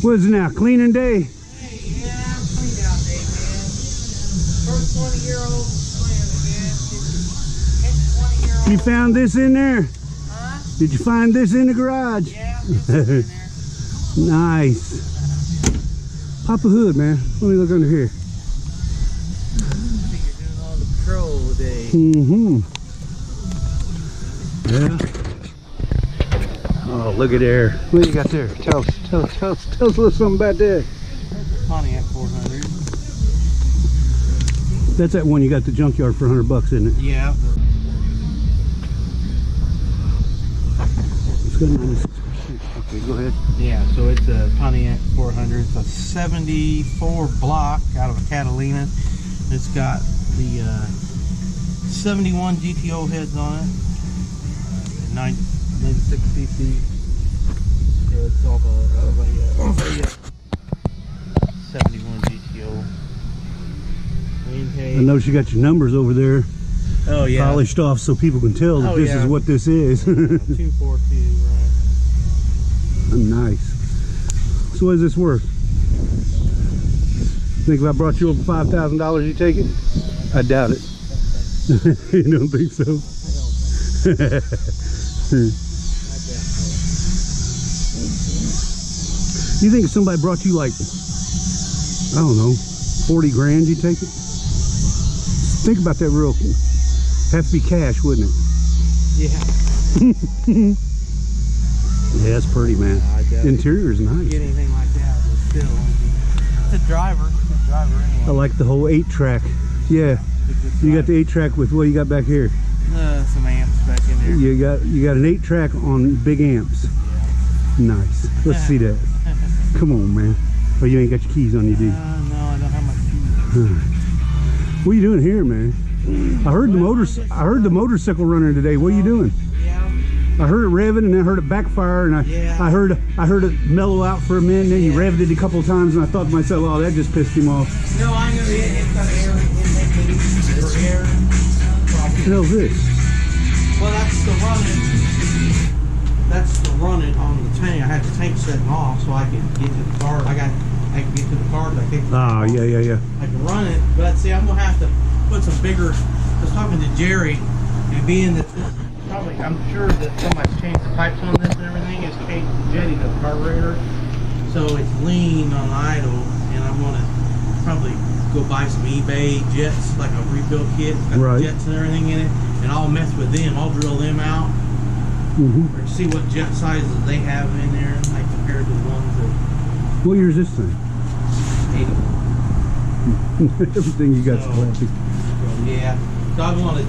What is it now? Cleaning day? Hey, yeah, clean out day, man. First 20-year-old cleaning, man. Next 20-year-old. You found this in there? Huh? Did you find this in the garage? Yeah, this is in there. Nice. Pop a hood, man. Let me look under here. I think you're doing all the patrol day. Yeah. Oh, look at there. What do you got there? Tell us a little something about that. Pontiac 400. That's that one you got at the junkyard for $100, isn't it? Yeah. It's got 96%. Okay, go ahead. Yeah, so it's a Pontiac 400. It's a 74 block out of a Catalina. It's got the 71 GTO heads on it. 96 cc. Yeah, it's off a 71 GTO. I noticed you got your numbers over there Oh yeah. polished off so people can tell that this is what this is. 242, right? Nice. So what is this worth? Think if I brought you over $5,000 you take it? I doubt it. You don't think so? You think if somebody brought you like, I don't know, 40 grand, you take it? Think about that real. Have to be cash, wouldn't it? Yeah. Yeah, it's pretty, man. Interior is nice. Get anything like that, but still, it's a driver. It's a driver anyway. I like the whole 8-track. Yeah. You got the 8-track with what you got back here? Some amps back in there. You got an 8-track on big amps. Yeah. Nice. Let's see that. Come on, man. Oh, you ain't got your keys on you, do you? No, I don't have my keys. What are you doing here, man? I heard the motorcycle runner today. What are you doing? Yeah. I heard it revving and then I heard it backfire and I heard it mellow out for a minute and then you revved it a couple of times and I thought to myself, oh, that just pissed him off. No, I know it's got air in it. What the hell's this? Well, that's the running on the tank. I had the tank setting off so I can get to the car. I can get to the car, but I can't. Oh, yeah. I can run it, but see, I'm gonna have to put some bigger. I was talking to Jerry, and being that this probably, I'm sure that somebody's changed the pipes on this and everything. It's changed the jetting of the carburetor, so it's lean on idle, and I'm gonna probably go buy some eBay jets, like a rebuild kit, got the jets and everything in it, and I'll mess with them. I'll drill them out. Or see what jet sizes they have in there, like compared to the ones that. What year is this thing? 80. Everything you got is classic. Yeah. So I was gonna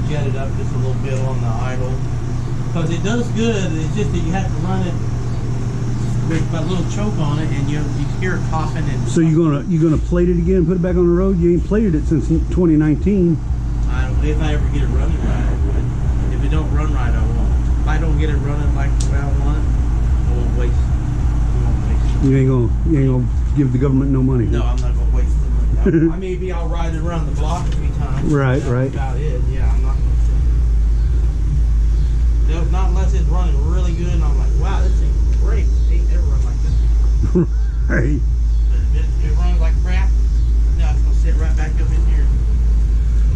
jet it up just a little bit on the idle because it does good. It's just that you have to run it with a little choke on it, and you hear it coughing and. So you gonna plate it again, put it back on the road? You ain't plated it since 2019. If I ever get it running right, I would. If it don't run right, I won't. If I don't get it running like the way I want it, I won't waste it. You ain't gonna give the government no money. No, I'm not gonna waste the money. I'll ride it around the block a few times. Right. That's about it. Yeah, I'm not gonna. Not unless it's running really good, and I'm like, wow, this thing's great. It ain't never run like this. Right. But if it runs like crap, no, it's gonna sit right back up in here.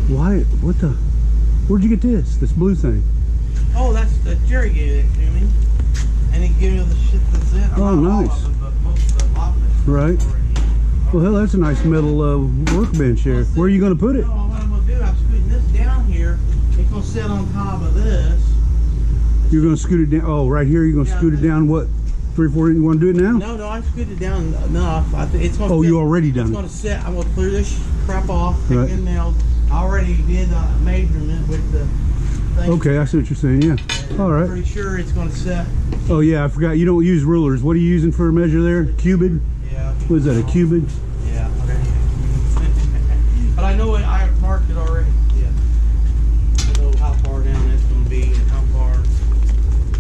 Why? What the? Where'd you get this? This blue thing? Oh, that's Jerry gave it to me, and he gave me the shit that's in. Oh, nice. All of it, but most of the lot of it. Right. Well, hell, that's a nice metal workbench there. Where are you going to put it? No, what I'm going to do, I'm scooting this down here. It's going to sit on top of this. You're going to scoot it down. Oh, right here. You're going to scoot it down. What? 3 or 4 inches? You want to do it now? No, I scooted it down enough. It's going to. Oh, you already done it. It's going to sit. I'm going to clear this crap off. Take in nails. I already did a measurement with the thing. Okay, I see what you're saying. Yeah. All right. I'm pretty sure it's going to set. Oh yeah, I forgot. You don't use rulers. What are you using for a measure there? Cubid? Yeah. What is that? A cubid? Yeah. Okay. But I know I marked it already. Yeah. I know how far down it's going to be and how far.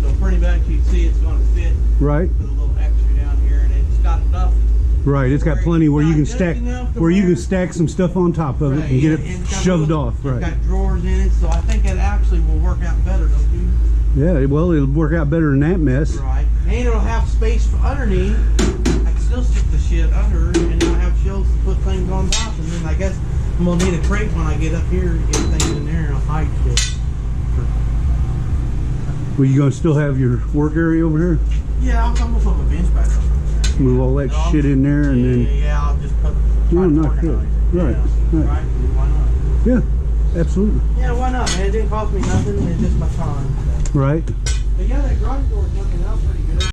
So pretty much you can see it's going to fit. Right. Put a little extra down here, and it's got enough. Right. It's got plenty where you can stack, some stuff on top of it and get it shoved off. Right. It's got drawers in it, so I think it actually will work out better, don't you? Yeah. Well, it'll work out better than that mess. Right. And it'll have space for underneath. I still stick the shit under, and I have shelves to put things on top, and then I guess I'm gonna need a crate when I get up here to get things in there, and I'll hide shit. Well, you gonna still have your work area over here? Yeah, I'm gonna put my bench back up there. Move all that shit in there, and then yeah, I'll just put. no, not good. Right, right. Right. Why not? Yeah, absolutely. Yeah, why not, man? It didn't cost me nothing. It's just my time. So. Right. But yeah, that garage door is working out pretty